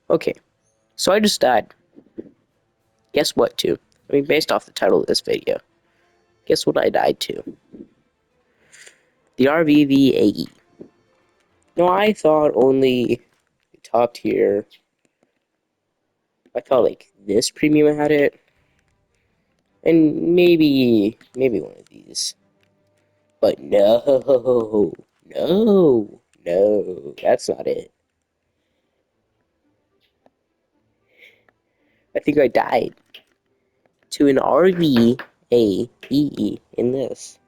Okay, so I just died. Guess what, too? I mean, based off the title of this video, guess what I died to? The RVV-AE. No, I thought only top tier. I thought like this premium had it, and maybe one of these. But no, no, that's not it. I think I died to an RVV-AE in this.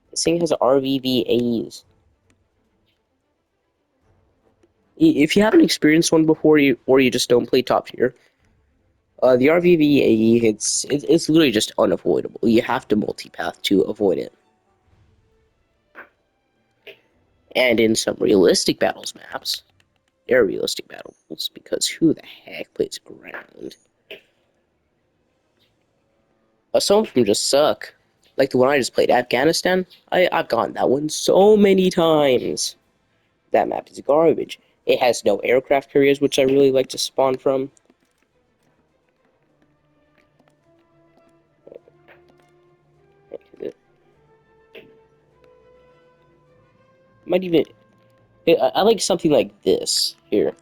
This thing has RVV-AEs. If you haven't experienced one before, or you just don't play top tier, the RVV-AE it's literally just unavoidable. You have to multipath to avoid it. And in some realistic battles maps, they're realistic battles because who the heck plays ground? Some of them just suck. Like the one I just played, Afghanistan. I've gotten that one so many times. That map is garbage. It has no aircraft carriers, which I really like to spawn from. Might even... I like something like this here.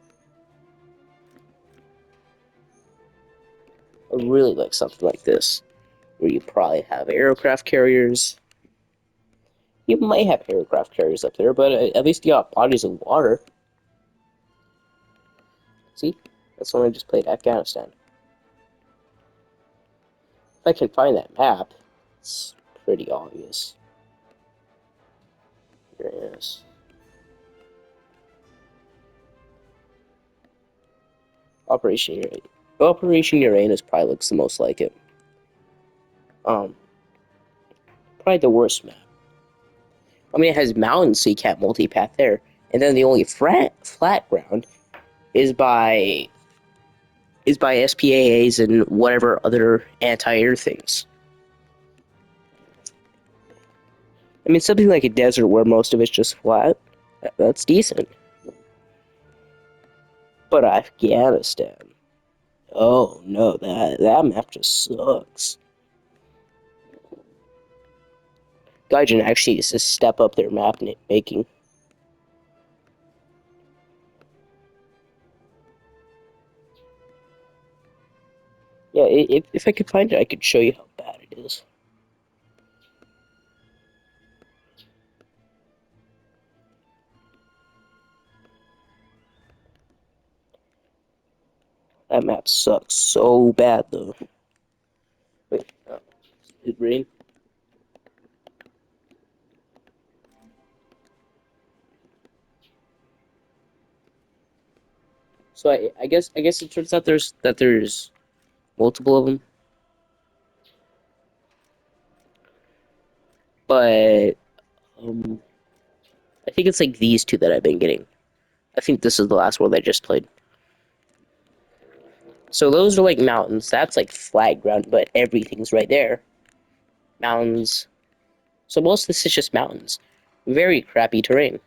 I really like something like this, where you probably have aircraft carriers. You might have aircraft carriers up there, but at least you got bodies of water. See? That's when I just played Afghanistan. If I can find that map, it's pretty obvious. Here it is. Operation Uranus. Operation Uranus probably looks the most like it. Probably the worst map. I mean, it has mountains, so you can't multipath there. And then the only flat ground is by SPAAs and whatever other anti-air things. I mean, something like a desert where most of it's just flat, that's decent. But Afghanistan, oh no, that map just sucks. Gaijin actually needs to step up their map making. Yeah, if I could find it, I could show you how bad it is. That map sucks so bad, though. Wait, is it rain? So I guess it turns out there's multiple of them, but I think it's like these two that I've been getting. I think this is the last one I just played. So those are like mountains. That's like flat ground, but everything's right there. Mountains. So most of this is just mountains. Very crappy terrain.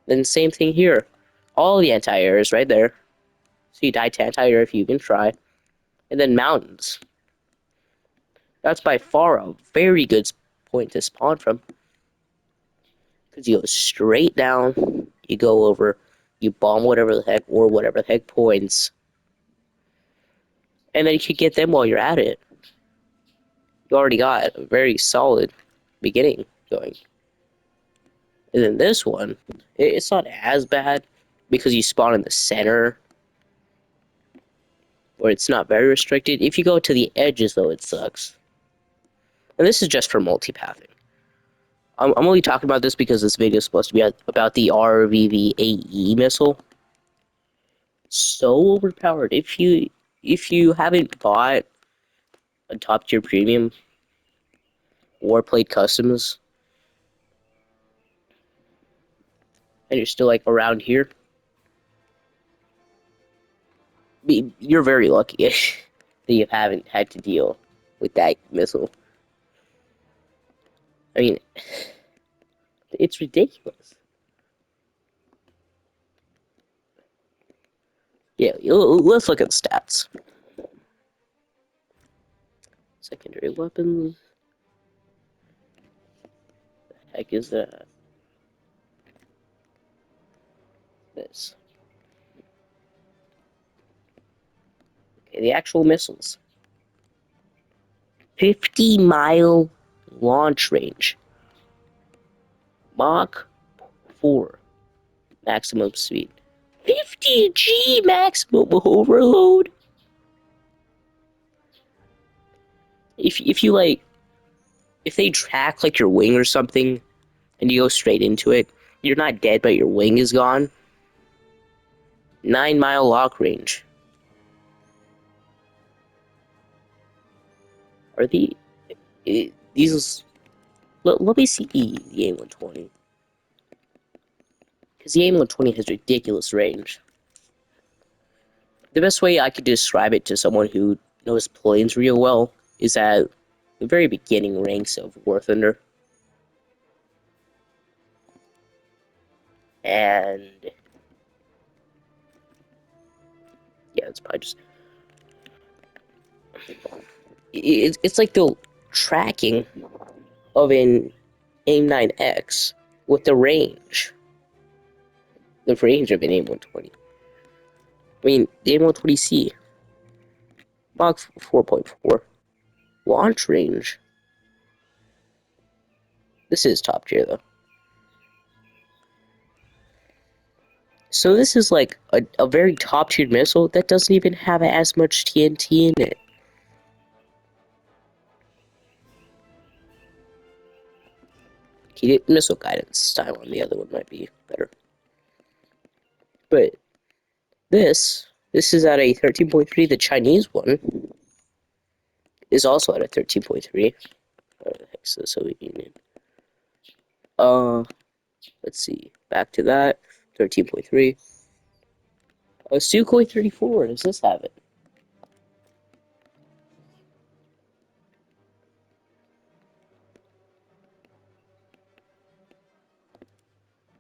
Then same thing here. All the anti-air is right there. So you die to anti-air if you can try. And then mountains. That's by far a very good point to spawn from. Because you go straight down, you go over, you bomb whatever the heck, or whatever the heck points. And then you can get them while you're at it. You already got a very solid beginning going. And then this one, it's not as bad because you spawn in the center, where it's not very restricted. If you go to the edges, though, it sucks. And this is just for multipathing. I'm only talking about this because this video is supposed to be about the RVV-AE missile. So overpowered. If you haven't bought a top tier premium or played customs, and you're still like around here, you're very lucky that you haven't had to deal with that missile. I mean, it's ridiculous. Yeah, let's look at stats. Secondary weapons. The heck is that? This. Okay, the actual missiles. 50-mile launch range. Mach 4 maximum speed. 50G maximum overload. If you like, if they track like your wing or something, and you go straight into it, you're not dead, but your wing is gone. 9-mile lock range. Are these? Let me see the A120, because the A120 has ridiculous range. The best way I could describe it to someone who knows planes real well is at the very beginning ranks of Warthunder. And yeah, it's probably just it's like the tracking of an AIM-9X with the range of an AIM-120. I mean, the AIM-120C, Mach 4.4, launch range. This is top tier though. So this is like a very top tier missile that doesn't even have as much TNT in it. Missile guidance style on the other one might be better. But this is at a 13.3. The Chinese one is also at a 13.3. What the heck is the Soviet Union? Let's see. Back to that. 13.3. Sukhoi 34. Does this have it?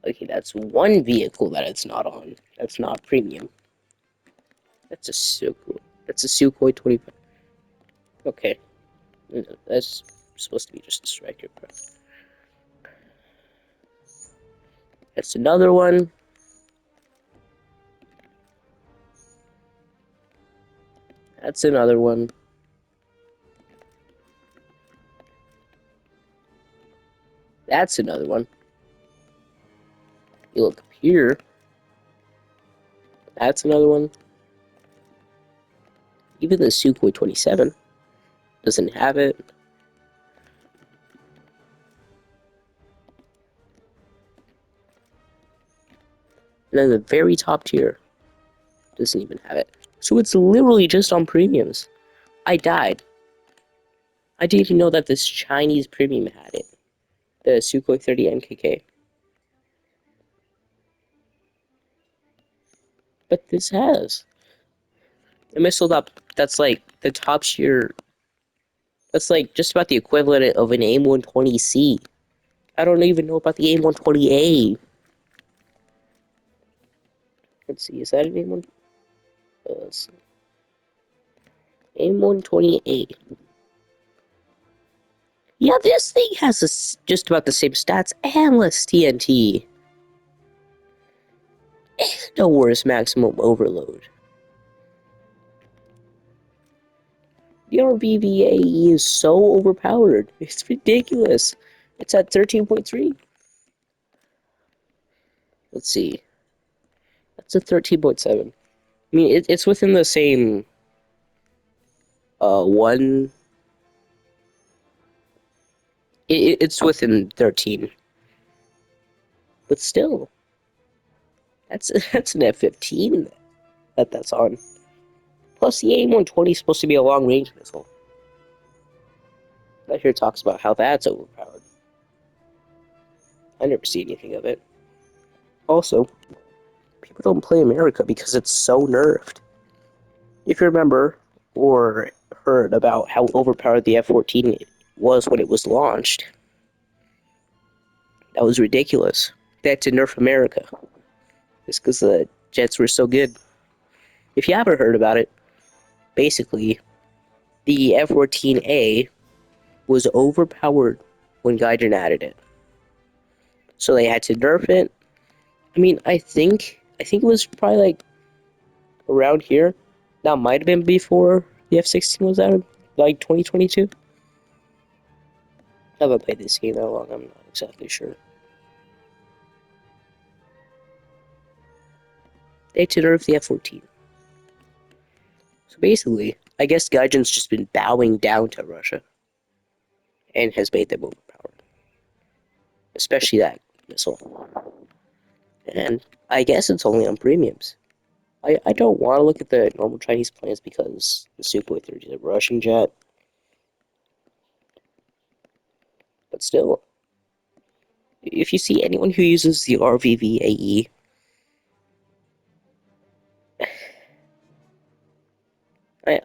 Okay, that's one vehicle that it's not on. That's not premium. That's a Sukhoi. That's a Sukhoi 25. Okay. That's supposed to be just a striker. That's another one. That's another one. That's another one. You look up here. That's another one. Even the Sukhoi 27 doesn't have it. And then the very top tier doesn't even have it. So it's literally just on premiums. I died. I didn't even know that this Chinese premium had it. The Sukhoi 30 MKK. But this has. A missile that's like the top tier. That's like just about the equivalent of an AIM-120C. I don't even know about the AIM-120A. Let's see, is that an AIM-1? Let's see. AIM-120A. Yeah, this thing has just about the same stats and less TNT. And no worse maximum overload. The RVV-AE is so overpowered. It's ridiculous. It's at 13.3. Let's see. That's a 13.7. I mean, it's within the same one. It's within 13. But still, that's an F-15 that's on. Plus, the AIM-120 is supposed to be a long-range missile. That here talks about how that's overpowered. I never see anything of it. Also, people don't play America because it's so nerfed. If you remember or heard about how overpowered the F-14 was when it was launched, that was ridiculous. They had to nerf America. Just because the jets were so good. if you haven't heard about it, basically, the F-14A was overpowered when Gaijin added it. So they had to nerf it. I mean, I think it was probably like around here. That might have been before the F-16 was added, like 2022. I haven't played this game that long, I'm not exactly sure. They had to nerf the F-14. So basically, I guess Gaijin's just been bowing down to Russia and has made them overpowered. Especially that missile. And I guess it's only on premiums. I don't want to look at the normal Chinese planes because the Sukhoi 30 is a Russian jet. But still, if you see anyone who uses the RVV-AE,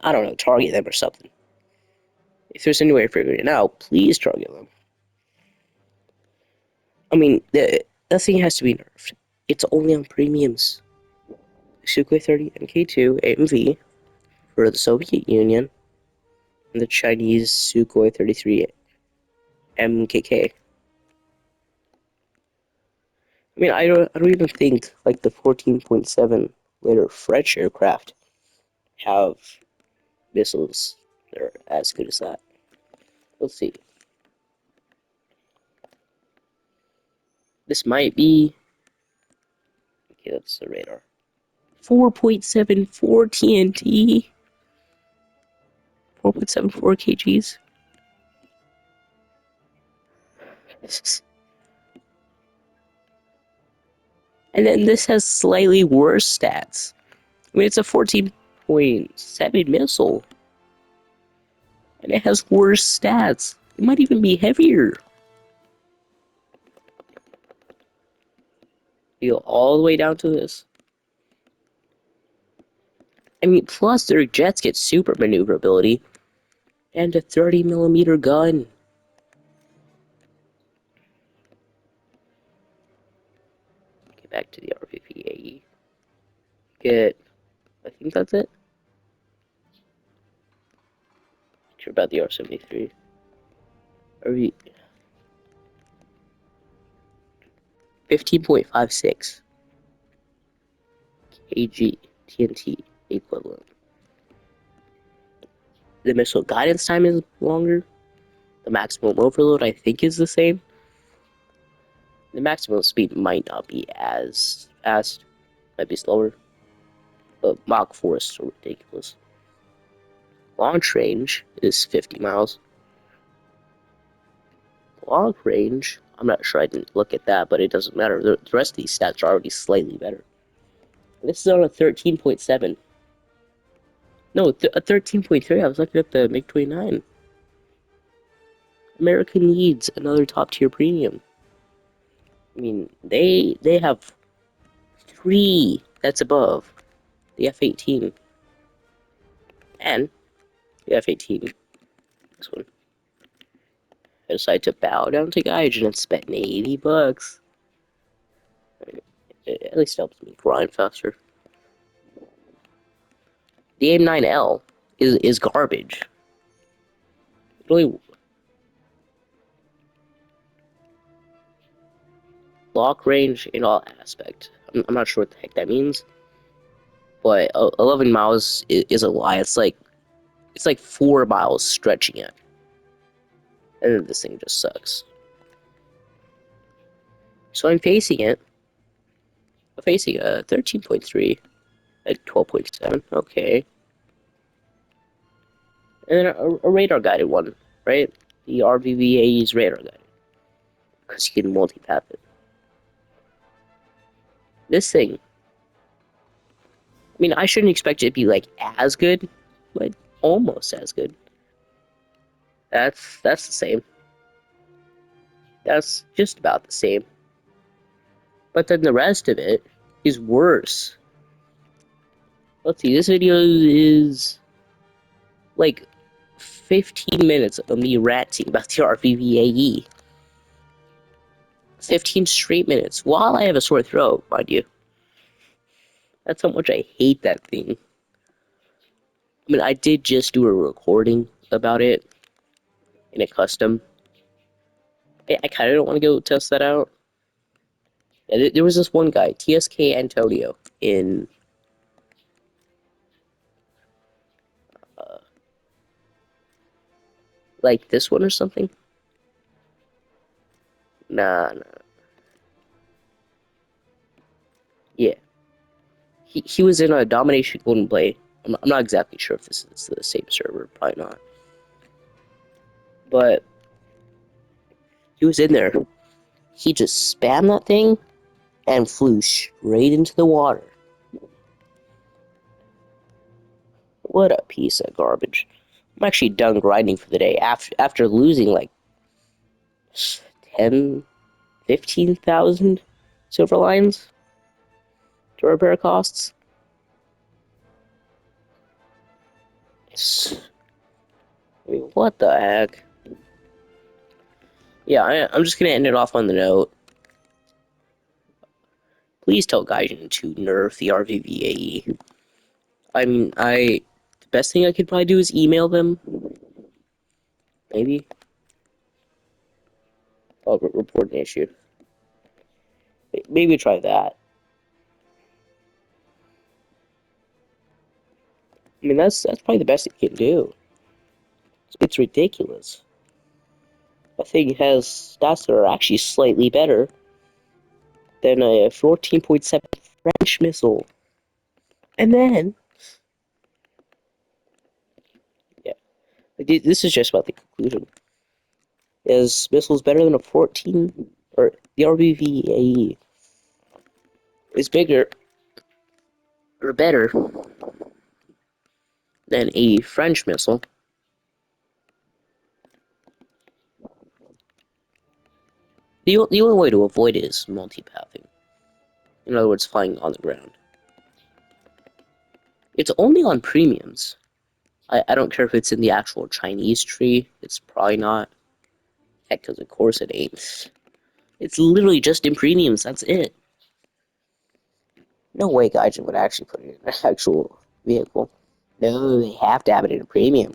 I don't know, target them or something. If there's any way of figuring it out, please target them. I mean, that thing has to be nerfed. It's only on premiums. Sukhoi 30 Mk2 AMV for the Soviet Union and the Chinese Sukhoi 33 MKK. I mean, I don't even think like the 14.7 liter French aircraft have missiles that are as good as that. Let's see. This might be. Okay, that's the radar. 4.74 TNT. 4.74 kgs. And then this has slightly worse stats. I mean, it's a 14.7 missile. And it has worse stats. It might even be heavier. You go all the way down to this. I mean, plus their jets get super maneuverability. And a 30mm gun. Get back to the RVV-AE. Get, I think that's it. Not sure about the R-73. RV 15.56 kg TNT equivalent. The missile guidance time is longer. The maximum overload, I think, is the same. The maximum speed might not be as fast, might be slower, but Mach 4 is so ridiculous. Launch range is 50 miles. Long range, I'm not sure, I didn't look at that, but it doesn't matter. The rest of these stats are already slightly better. This is on a 13.7. No, a 13.3. I was looking at the MiG-29. America needs another top-tier premium. I mean, they have 3 that's above the F-18. And the F-18, this one, I decided to bow down to Gaijin and spend $80. It at least helps me grind faster. The AIM-9L is garbage. Really, lock range in all aspect. I'm not sure what the heck that means, but 11 miles is a lie. It's like 4 miles stretching it, and then this thing just sucks. So I'm facing it. I'm facing a 13.3 at 12.7. Okay, and then a radar guided one, right? The RVV-AE is radar guided because you can multipath it. This thing, I mean, I shouldn't expect it to be like as good, but almost as good. That's the same. That's just about the same. But then the rest of it is worse. Let's see, this video is like 15 minutes of me ranting about the RVV-AE. 15 straight minutes while I have a sore throat, mind you. That's how much I hate that thing. I mean, I did just do a recording about it in a custom. I kind of don't want to go test that out. Yeah, there was this one guy, TSK Antonio, in uh, like this one or something. Nah. Yeah, he was in a Domination Golden Blade. I'm not exactly sure if this is the same server, probably not. But he was in there. He just spammed that thing and flew straight into the water. What a piece of garbage. I'm actually done grinding for the day after losing like 10, 15,000 silver lines to repair costs. I mean, what the heck? Yeah, I'm just gonna end it off on the note. Please tell Gaijin to nerf the RVV-AE. I mean, the best thing I could probably do is email them. Maybe. I'll report an issue. Maybe try that. I mean, that's probably the best it can do. It's ridiculous. That thing has stats that are actually slightly better than a 14.7 French missile. And then, yeah, this is just about the conclusion. Is missiles better than a 14, or the RVV-AE is bigger or better than a French missile? The only way to avoid it is multipathing. In other words, flying on the ground. It's only on premiums. I don't care if it's in the actual Chinese tree. It's probably not. Heck, because of course it ain't. It's literally just in premiums. That's it. No way Gaijin would actually put it in an actual vehicle. No, they have to have it in a premium.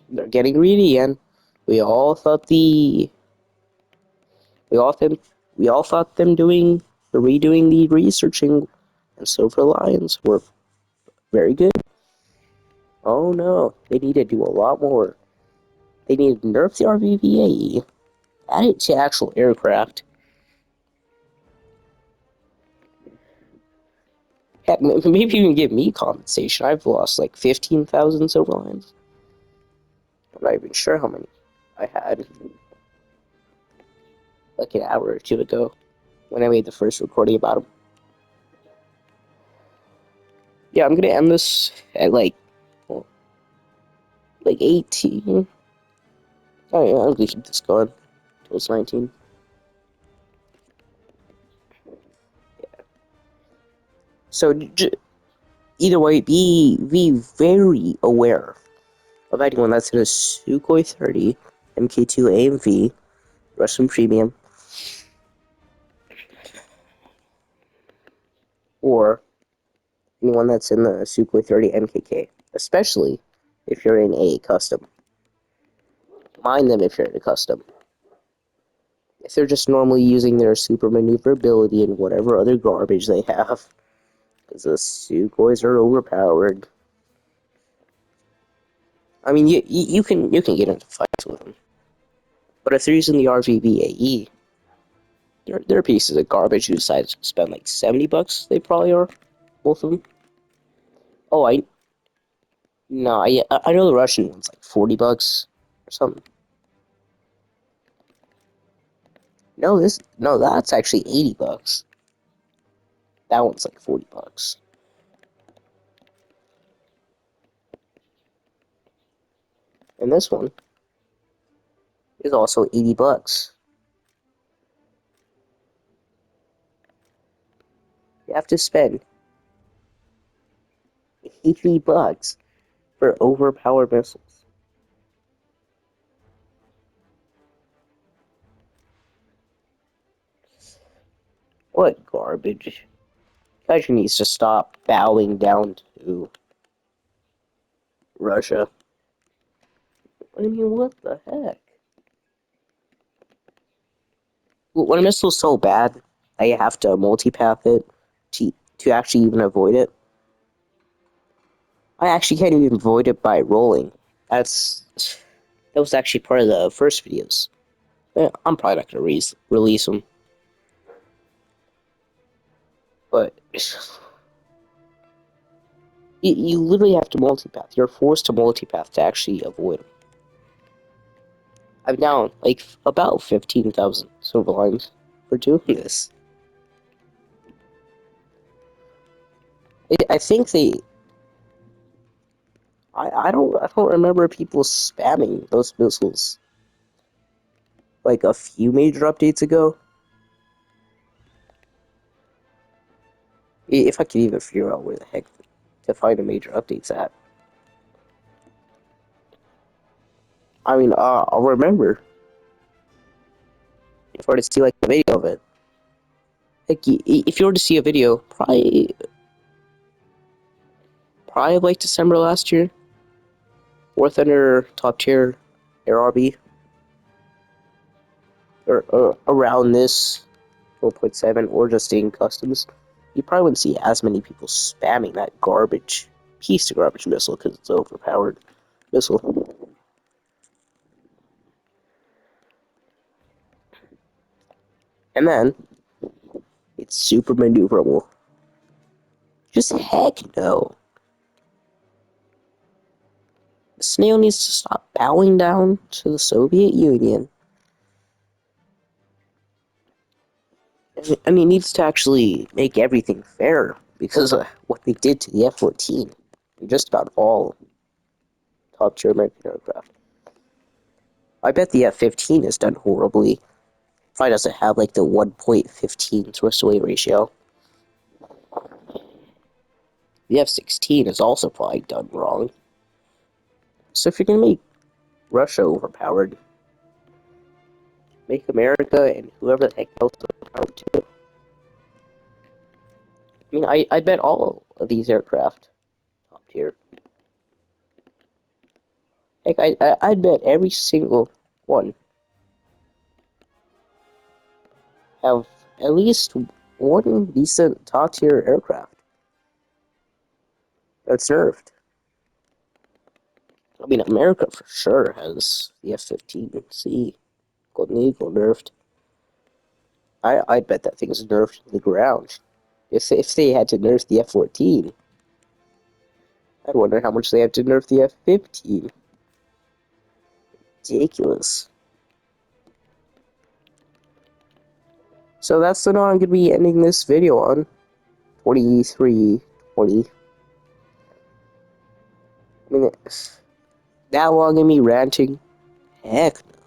They're getting greedy again. We all thought the we all think we all thought them doing the redoing the researching and Silver Lions were very good. Oh no, they need to do a lot more. They need to nerf the RVV-AE, add it to actual aircraft. Heck, maybe even give me compensation. I've lost like 15,000 Silver Lions. I'm not even sure how many I had like an hour or two ago when I made the first recording about them. Yeah, I'm gonna end this at like 18. Oh yeah, I'm gonna keep this going until it's 19. So either way, be very aware of anyone that's in a Sukhoi 30, MK2 AMV, Russian Premium, or anyone that's in the Sukhoi 30 MKK, especially if you're in a custom. Mind them if you're in a custom. If they're just normally using their super maneuverability and whatever other garbage they have, because the Sukhois are overpowered. I mean, you can get into fights with them, but if they're using the RVV-AE, they're pieces of garbage who decide to spend like $70. They probably are, both of them. Oh, no, I know the Russian one's like $40 or something. No, that's actually $80. That one's like $40. And this one is also $80. You have to spend $80 for overpowered missiles. What garbage. Country needs to stop bowing down to Russia. I mean, what the heck? When a missile's so bad, I have to multipath it to actually even avoid it. I actually can't even avoid it by rolling. That was actually part of the first videos. I'm probably not gonna release them, but you literally have to multipath. You're forced to multipath to actually avoid them. I'm down like about 15,000 silver lines for doing this. I think they. I don't remember people spamming those missiles like a few major updates ago. If I could even figure out where the heck to find a major updates at. I mean, I'll remember if I were to see like a video of it. Like, if you were to see a video, probably like December last year, Warthunder top tier RRB, or around this 4.7, or just in customs, you probably wouldn't see as many people spamming that piece of garbage missile because it's overpowered missile. And then it's super maneuverable. Just heck no. The snail needs to stop bowing down to the Soviet Union. I mean, it needs to actually make everything fair because of what they did to the F-14 and just about all top tier American aircraft. I bet the F-15 is done horribly. Probably doesn't have like the 1.15 thrust to weight ratio. The F-16 is also probably done wrong. So if you're gonna make Russia overpowered, make America and whoever the heck else overpowered too. I mean, I bet all of these aircraft top tier. Heck, I'd bet every single one have at least one decent top tier aircraft that's nerfed. I mean, America for sure has the F-15C Golden Eagle nerfed. I'd bet that thing's nerfed to the ground. If they had to nerf the F-14, I'd wonder how much they have to nerf the F-15. Ridiculous. So that's the note I'm going to be ending this video on. 23:20. I mean, that long of me ranting? Heck no.